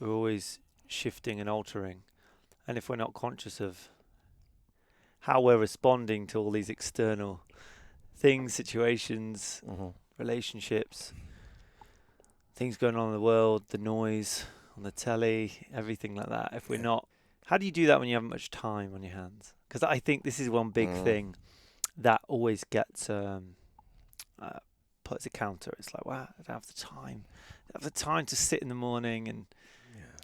we're always shifting and altering. And if we're not conscious of how we're responding to all these external things, situations, relationships, things going on in the world, the noise on the telly, everything like that. If we're not, how do you do that when you haven't much time on your hands? Because I think this is one big thing that always gets puts a counter. It's like, wow, I don't have the time. I don't have the time to sit in the morning. And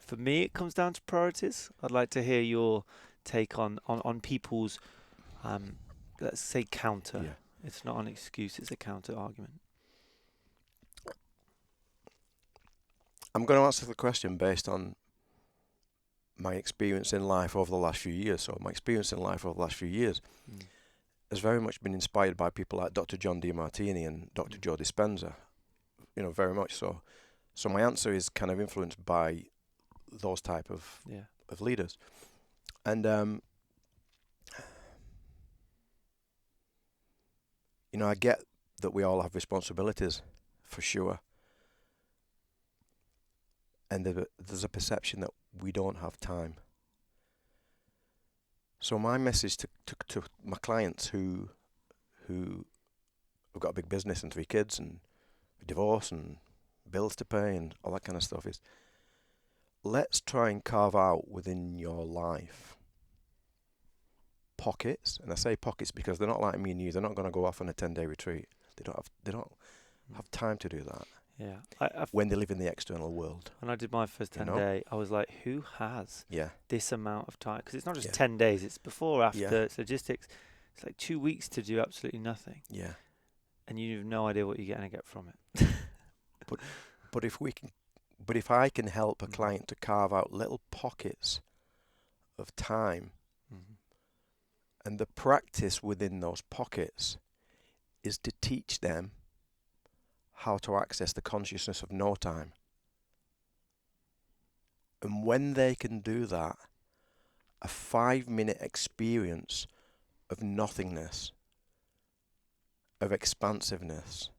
for me, it comes down to priorities. I'd like to hear your take on people's, let's say, counter. Yeah. It's not an excuse, it's a counter argument. I'm going to answer the question based on my experience in life over the last few years. So my experience in life over the last few years has very much been inspired by people like Dr. John DiMartini and Dr. Joe Dispenza, very much so. So my answer is kind of influenced by those type of leaders. And, I get that we all have responsibilities, for sure. And there's a perception that we don't have time. So my message to my clients who have got a big business and 3 kids and a divorce and bills to pay and all that kind of stuff is, let's try and carve out within your life pockets. And I say pockets because they're not like me and you. They're not going to go off on a 10-day retreat. They don't have time to do that. Yeah, when they live in the external world. When I did my first 10-day, I was like, who has this amount of time? Because it's not just 10 days, it's before, after, it's logistics. It's like 2 weeks to do absolutely nothing. Yeah. And you have no idea what you're going to get from it. But if I can help a client to carve out little pockets of time, and the practice within those pockets is to teach them how to access the consciousness of no time. And when they can do that, a 5-minute experience of nothingness, of expansiveness,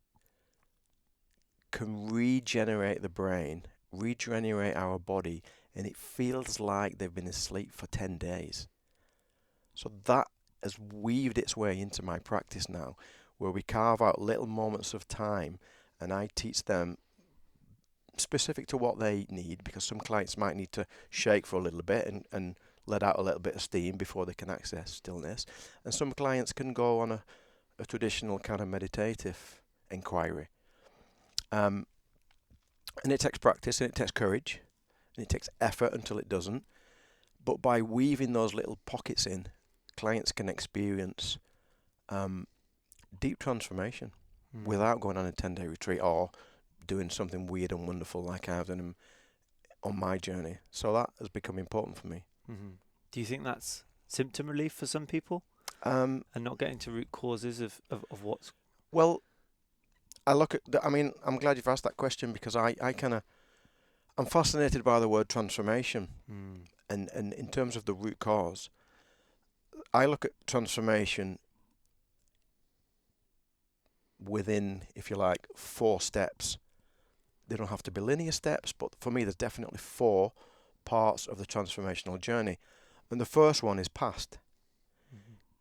can regenerate the brain, regenerate our body, and it feels like they've been asleep for 10 days. So that has weaved its way into my practice now, where we carve out little moments of time, and I teach them specific to what they need, because some clients might need to shake for a little bit and let out a little bit of steam before they can access stillness. And some clients can go on a traditional kind of meditative inquiry. And it takes practice, and it takes courage, and it takes effort until it doesn't. But by weaving those little pockets in, clients can experience deep transformation without going on a 10-day retreat or doing something weird and wonderful like I've done on my journey. So that has become important for me. Do you think that's symptom relief for some people? And not getting to root causes of what's... Well, I look at... I'm glad you've asked that question, because I'm fascinated by the word transformation. And in terms of the root cause, I look at transformation within, if you like, 4 steps. They don't have to be linear steps, but for me there's definitely 4 parts of the transformational journey. And the first one is past.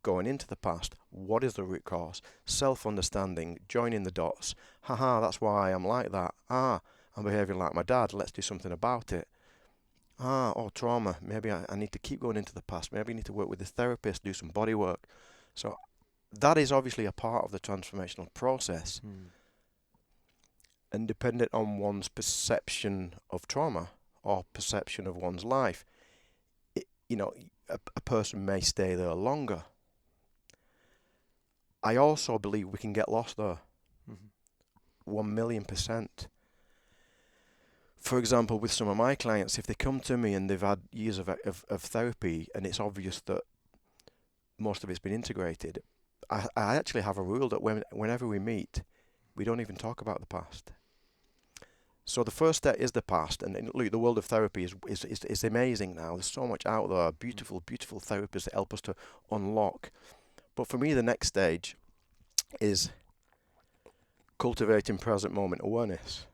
Going into the past, what is the root cause? Self-understanding, joining the dots. Haha, that's why I'm like that. I'm behaving like my dad, let's do something about it. Trauma, maybe I need to keep going into the past. Maybe I need to work with the therapist, do some body work. So that is obviously a part of the transformational process. And dependent on one's perception of trauma or perception of one's life, a person may stay there longer. I also believe we can get lost there. 1,000,000%. For example, with some of my clients, if they come to me and they've had years of therapy and it's obvious that most of it's been integrated, I actually have a rule that whenever we meet, we don't even talk about the past. So the first step is the past, and look, the world of therapy is amazing now. There's so much out there, beautiful, beautiful therapists that help us to unlock. But for me, the next stage is cultivating present moment awareness.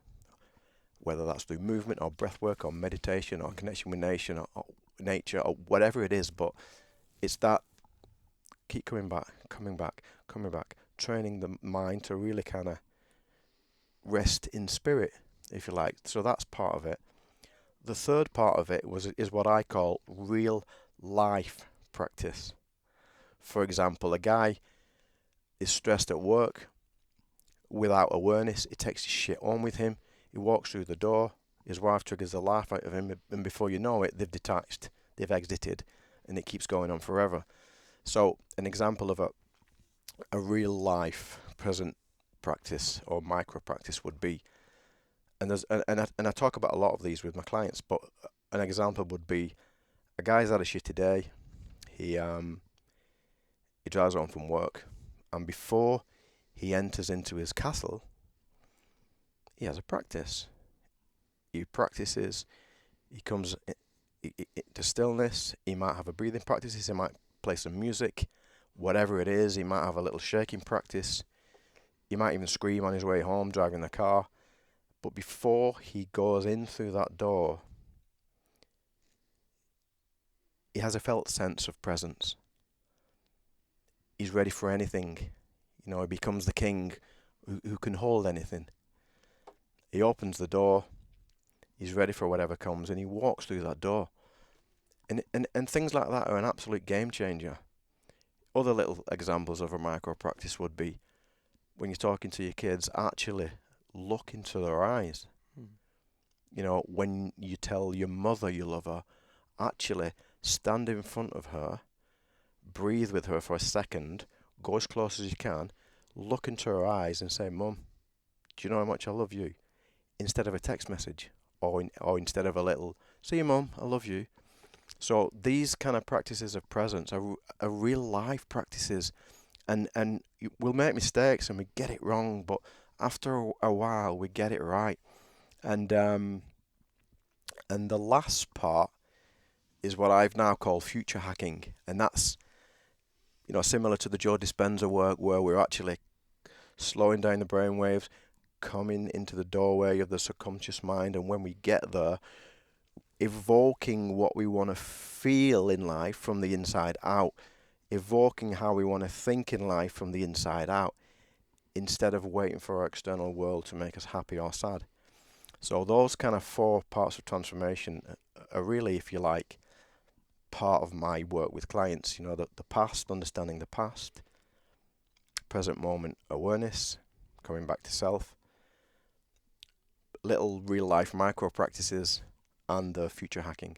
whether that's through movement or breath work or meditation or connection with nature or whatever it is. But it's that keep coming back, coming back, coming back, training the mind to really kind of rest in spirit, if you like. So that's part of it. The third part of it is what I call real life practice. For example, a guy is stressed at work without awareness. He takes his shit on with him. He walks through the door. His wife triggers the laugh out of him, and before you know it, they've detached, they've exited, and it keeps going on forever. So, an example of a real life present practice or micro practice would be, and I talk about a lot of these with my clients, but an example would be a guy's had a shitty day. He drives home from work, and before he enters into his castle, he has a practice. He practices. He comes to stillness. He might have a breathing practice. He might play some music, whatever it is. He might have a little shaking practice. He might even scream on his way home driving the car. But before he goes in through that door, he has a felt sense of presence. He's ready for anything. He becomes the king who can hold anything. He opens the door. He's ready for whatever comes, and he walks through that door. And things like that are an absolute game changer. Other little examples of a micro practice would be when you're talking to your kids, actually look into their eyes. When you tell your mother you love her, actually stand in front of her, breathe with her for a second, go as close as you can, look into her eyes and say, Mum, do you know how much I love you? Instead of a text message, or instead of a little, see you Mum, I love you. So these kind of practices of presence are real life practices, and we'll make mistakes and we get it wrong, but after a while we get it right. And the last part is what I've now called future hacking, and that's similar to the Joe Dispenza work, where we're actually slowing down the brain waves, coming into the doorway of the subconscious mind, and when we get there, evoking what we want to feel in life from the inside out, evoking how we want to think in life from the inside out, instead of waiting for our external world to make us happy or sad. So those kind of 4 parts of transformation are really, if you like, part of my work with clients. The past, understanding the past, present moment awareness, coming back to self, little real life micro practices, and the future hacking.